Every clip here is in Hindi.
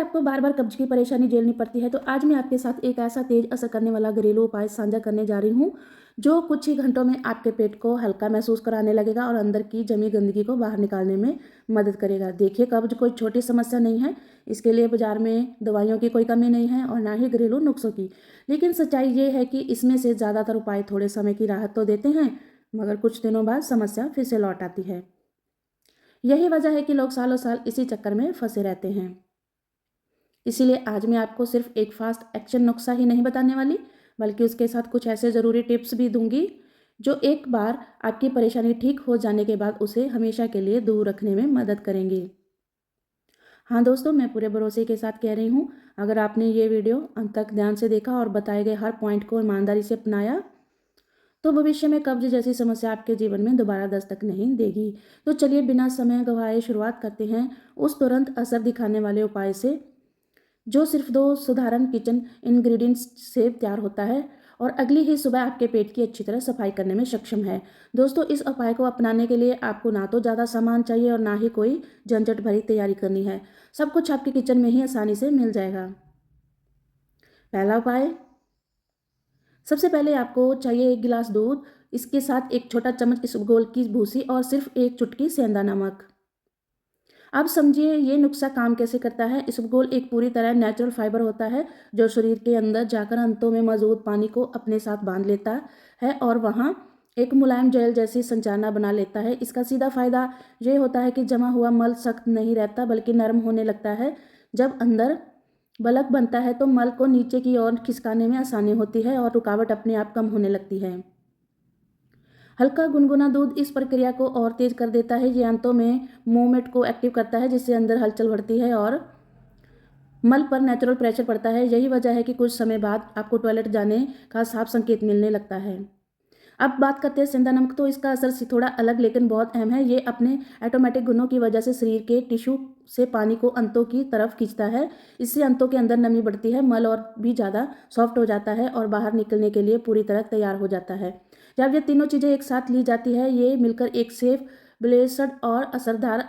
आपको बार बार कब्ज की परेशानी झेलनी पड़ती है तो आज मैं आपके साथ एक ऐसा तेज असर करने वाला घरेलू उपाय साझा करने जा रही हूँ जो कुछ ही घंटों में आपके पेट को हल्का महसूस कराने लगेगा और अंदर की जमी गंदगी को बाहर निकालने में मदद करेगा। देखिए, कब्ज कोई छोटी समस्या नहीं है। इसके लिए बाजार में दवाइयों की कोई कमी नहीं है और ना ही घरेलू नुस्खों की। लेकिन सच्चाई ये है कि इसमें से ज़्यादातर उपाय थोड़े समय की राहत तो देते हैं, मगर कुछ दिनों बाद समस्या फिर से लौट आती है। यही वजह है कि लोग सालों साल इसी चक्कर में फंसे रहते हैं। इसीलिए आज मैं आपको सिर्फ एक फास्ट एक्शन नुस्खा ही नहीं बताने वाली, बल्कि उसके साथ कुछ ऐसे ज़रूरी टिप्स भी दूंगी जो एक बार आपकी परेशानी ठीक हो जाने के बाद उसे हमेशा के लिए दूर रखने में मदद करेंगे। हाँ दोस्तों, मैं पूरे भरोसे के साथ कह रही हूँ, अगर आपने ये वीडियो अंत तक ध्यान से देखा और बताए गए हर पॉइंट को ईमानदारी से अपनाया तो भविष्य में कब्ज जैसी समस्या आपके जीवन में दोबारा दस्तक नहीं देगी। तो चलिए बिना समय गंवाए शुरुआत करते हैं उस तुरंत असर दिखाने वाले उपाय से जो सिर्फ 2 साधारण किचन इंग्रेडिएंट्स से तैयार होता है और अगली ही सुबह आपके पेट की अच्छी तरह सफाई करने में सक्षम है। दोस्तों, इस उपाय को अपनाने के लिए आपको ना तो ज़्यादा सामान चाहिए और ना ही कोई झंझट भरी तैयारी करनी है। सब कुछ आपके किचन में ही आसानी से मिल जाएगा। पहला उपाय, सबसे पहले आपको चाहिए 1 गिलास दूध, इसके साथ 1 छोटा चम्मच इसबगोल की भूसी और सिर्फ 1 चुटकी सेंधा नमक। अब समझिए ये नुस्खा काम कैसे करता है। इसबगोल एक पूरी तरह नेचुरल फाइबर होता है जो शरीर के अंदर जाकर अंतों में मौजूद पानी को अपने साथ बांध लेता है और वहाँ एक मुलायम जेल जैसी संरचना बना लेता है। इसका सीधा फायदा ये होता है कि जमा हुआ मल सख्त नहीं रहता बल्कि नरम होने लगता है। जब अंदर बलक बनता है तो मल को नीचे की ओर खिसकाने में आसानी होती है और रुकावट अपने आप कम होने लगती है। हल्का गुनगुना दूध इस प्रक्रिया को और तेज कर देता है। ये आंतों में मूवमेंट को एक्टिव करता है जिससे अंदर हलचल बढ़ती है और मल पर नेचुरल प्रेशर पड़ता है। यही वजह है कि कुछ समय बाद आपको टॉयलेट जाने का साफ संकेत मिलने लगता है। अब बात करते हैं सेंधा नमक। तो इसका असर थोड़ा अलग लेकिन बहुत अहम है। ये अपने ऑटोमेटिक गुणों की वजह से शरीर के टिश्यू से पानी को अंतों की तरफ खींचता है। इससे अंतों के अंदर नमी बढ़ती है, मल और भी ज़्यादा सॉफ्ट हो जाता है और बाहर निकलने के लिए पूरी तरह तैयार हो जाता है। जब ये तीनों चीज़ें एक साथ ली जाती है, ये मिलकर एक सेफ, ब्लेसड और असरदार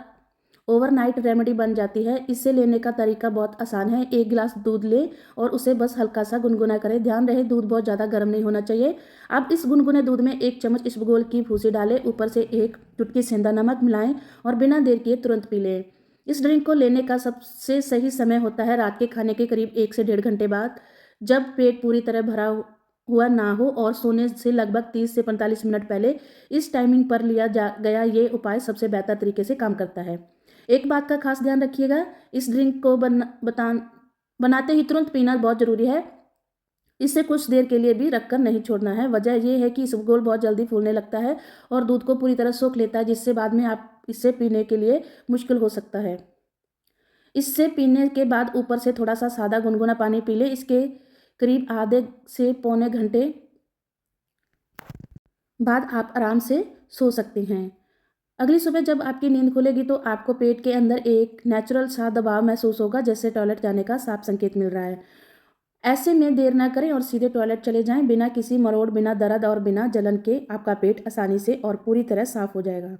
ओवरनाइट रेमेडी बन जाती है। इसे लेने का तरीका बहुत आसान है। 1 गिलास दूध लें और उसे बस हल्का सा गुनगुना करें। ध्यान रहे दूध बहुत ज़्यादा गर्म नहीं होना चाहिए। अब इस गुनगुने दूध में 1 चम्मच इसबगोल की भूसी डालें, ऊपर से 1 चुटकी सेंधा नमक मिलाएं और बिना देर किए तुरंत पी लें। इस ड्रिंक को लेने का सबसे सही समय होता है रात के खाने के करीब 1 से 1.5 घंटे बाद, जब पेट पूरी तरह भरा हुआ ना हो और सोने से लगभग 30 से 45 मिनट पहले। इस टाइमिंग पर लिया गया ये उपाय सबसे बेहतर तरीके से काम करता है। एक बात का खास ध्यान रखिएगा, इस ड्रिंक को बनाते ही तुरंत पीना बहुत ज़रूरी है। इसे कुछ देर के लिए भी रखकर नहीं छोड़ना है। वजह यह है कि इसबगोल बहुत जल्दी फूलने लगता है और दूध को पूरी तरह सोख लेता है, जिससे बाद में आप इसे पीने के लिए मुश्किल हो सकता है। इससे पीने के बाद ऊपर से थोड़ा सा सादा गुनगुना पानी पी लें। इसके करीब आधे से पौने घंटे बाद आप आराम से सो सकते हैं। अगली सुबह जब आपकी नींद खुलेगी तो आपको पेट के अंदर एक नेचुरल सा दबाव महसूस होगा, जैसे टॉयलेट जाने का साफ संकेत मिल रहा है। ऐसे में देर ना करें और सीधे टॉयलेट चले जाएं, बिना किसी मरोड़, बिना दर्द और बिना जलन के आपका पेट आसानी से और पूरी तरह साफ हो जाएगा।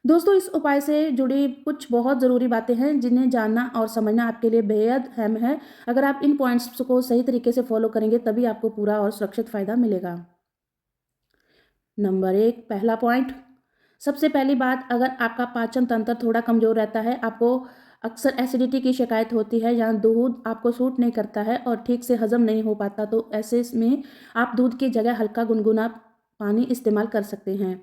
दोस्तों, इस उपाय से जुड़ी कुछ बहुत ज़रूरी बातें हैं जिन्हें जानना और समझना आपके लिए बेहद अहम है। अगर आप इन पॉइंट्स को सही तरीके से फॉलो करेंगे तभी आपको पूरा और सुरक्षित फायदा मिलेगा। नंबर 1, पहला पॉइंट, सबसे पहली बात, अगर आपका पाचन तंत्र थोड़ा कमज़ोर रहता है, आपको अक्सर एसिडिटी की शिकायत होती है या दूध आपको सूट नहीं करता है और ठीक से हजम नहीं हो पाता, तो ऐसे में आप दूध की जगह हल्का गुनगुना पानी इस्तेमाल कर सकते हैं।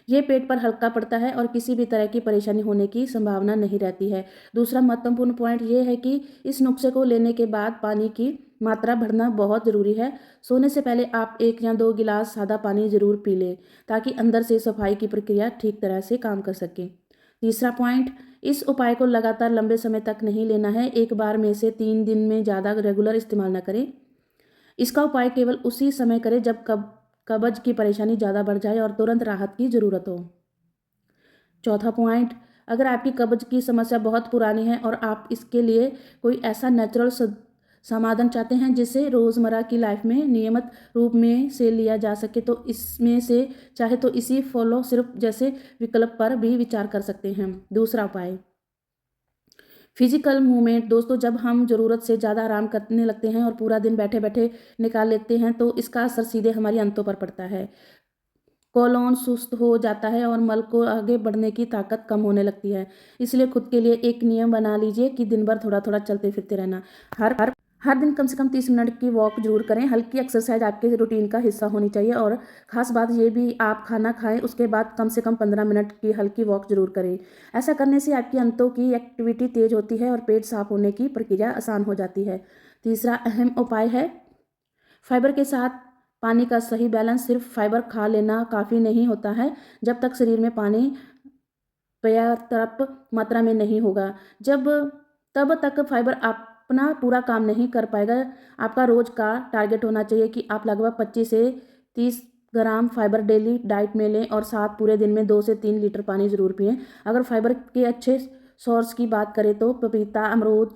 ये पेट पर हल्का पड़ता है और किसी भी तरह की परेशानी होने की संभावना नहीं रहती है। दूसरा महत्वपूर्ण पॉइंट ये है कि इस नुस्खे को लेने के बाद पानी की मात्रा बढ़ना बहुत ज़रूरी है। सोने से पहले आप 1 या 2 गिलास सादा पानी ज़रूर पी लें ताकि अंदर से सफाई की प्रक्रिया ठीक तरह से काम कर सके। तीसरा पॉइंट, इस उपाय को लगातार लंबे समय तक नहीं लेना है। एक बार में से 3 दिन में ज़्यादा रेगुलर इस्तेमाल न करें। इसका उपाय केवल उसी समय करें जब कब्ज की परेशानी ज़्यादा बढ़ जाए और तुरंत राहत की ज़रूरत हो। चौथा पॉइंट, अगर आपकी कब्ज की समस्या बहुत पुरानी है और आप इसके लिए कोई ऐसा नेचुरल समाधान चाहते हैं जिसे रोज़मर्रा की लाइफ में नियमित रूप में से लिया जा सके, तो इसमें से चाहे तो इसी फॉलो सिर्फ जैसे विकल्प पर भी विचार कर सकते हैं। दूसरा उपाय, फिजिकल मूवमेंट दोस्तों, जब हम ज़रूरत से ज़्यादा आराम करने लगते हैं और पूरा दिन बैठे बैठे निकाल लेते हैं तो इसका असर सीधे हमारी आंतों पर पड़ता है। कोलोन सुस्त हो जाता है और मल को आगे बढ़ने की ताकत कम होने लगती है। इसलिए खुद के लिए एक नियम बना लीजिए कि दिन भर थोड़ा थोड़ा चलते फिरते रहना। हर हर हर दिन कम से कम 30 मिनट की वॉक जरूर करें। हल्की एक्सरसाइज आपके रूटीन का हिस्सा होनी चाहिए। और ख़ास बात ये भी, आप खाना खाएं उसके बाद कम से कम 15 मिनट की हल्की वॉक जरूर करें। ऐसा करने से आपकी अंतों की एक्टिविटी तेज होती है और पेट साफ होने की प्रक्रिया आसान हो जाती है। तीसरा अहम उपाय है फाइबर के साथ पानी का सही बैलेंस। सिर्फ फाइबर खा लेना काफ़ी नहीं होता है जब तक शरीर में पानी पर्याप्त मात्रा में नहीं होगा। जब तब तक फाइबर अपना पूरा काम नहीं कर पाएगा। आपका रोज का टारगेट होना चाहिए कि आप लगभग 25 से 30 ग्राम फाइबर डेली डाइट में लें और साथ पूरे दिन में 2 से 3 लीटर पानी ज़रूर पिएं। अगर फाइबर के अच्छे सोर्स की बात करें तो पपीता, अमरूद,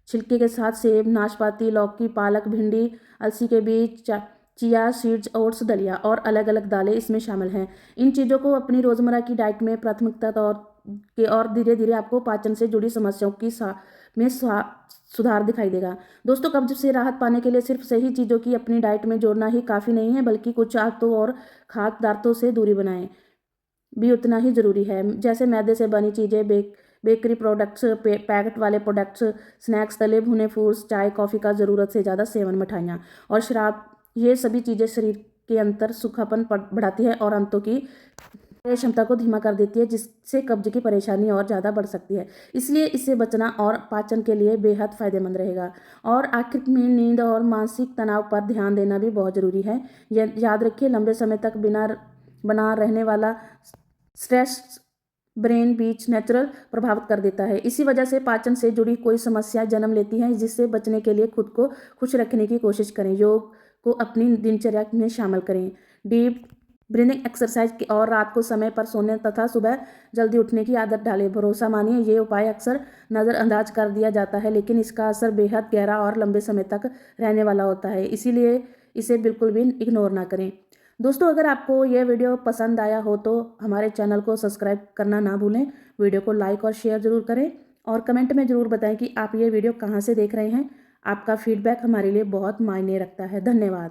छिलके के साथ सेब, नाशपाती, लौकी, पालक, भिंडी, अलसी के बीज, चिया सीड्स, ओट्स, दलिया और अलग अलग दालें इसमें शामिल हैं। इन चीज़ों को अपनी रोज़मर्रा की डाइट में प्राथमिकता तौर के और धीरे धीरे आपको पाचन से जुड़ी समस्याओं की सुधार दिखाई देगा। दोस्तों, कब्ज से राहत पाने के लिए सिर्फ सही चीज़ों की अपनी डाइट में जोड़ना ही काफ़ी नहीं है, बल्कि कुछ आदतों और खाद्य पदार्थों से दूरी बनाएं भी उतना ही ज़रूरी है। जैसे मैदे से बनी चीज़ें, बेकरी प्रोडक्ट्स, पैकेट वाले प्रोडक्ट्स, स्नैक्स, तले भुने फूड्स, चाय कॉफ़ी का ज़रूरत से ज़्यादा सेवन, मिठाइयाँ और शराब, ये सभी चीज़ें शरीर के अंदर सूखापन बढ़ाती है और अंतों की क्षमता को धीमा कर देती है, जिससे कब्ज की परेशानी और ज़्यादा बढ़ सकती है। इसलिए इससे बचना और पाचन के लिए बेहद फायदेमंद रहेगा। और आखिर में नींद और मानसिक तनाव पर ध्यान देना भी बहुत ज़रूरी है। याद रखिए, लंबे समय तक बिना बना रहने वाला स्ट्रेस ब्रेन बीच नेचुरल प्रभावित कर देता है। इसी वजह से पाचन से जुड़ी कोई समस्या जन्म लेती है, जिससे बचने के लिए खुद को खुश रखने की कोशिश करें। योग को अपनी दिनचर्या में शामिल करें। डीप ब्रीदिंग एक्सरसाइज और रात को समय पर सोने तथा सुबह जल्दी उठने की आदत डालें। भरोसा मानिए, ये उपाय अक्सर नज़रअंदाज कर दिया जाता है, लेकिन इसका असर बेहद गहरा और लंबे समय तक रहने वाला होता है। इसीलिए इसे बिल्कुल भी इग्नोर ना करें। दोस्तों, अगर आपको यह वीडियो पसंद आया हो तो हमारे चैनल को सब्सक्राइब करना ना भूलें। वीडियो को लाइक और शेयर ज़रूर करें और कमेंट में ज़रूर बताएं कि आप ये वीडियो कहाँ से देख रहे हैं। आपका फीडबैक हमारे लिए बहुत मायने रखता है। धन्यवाद।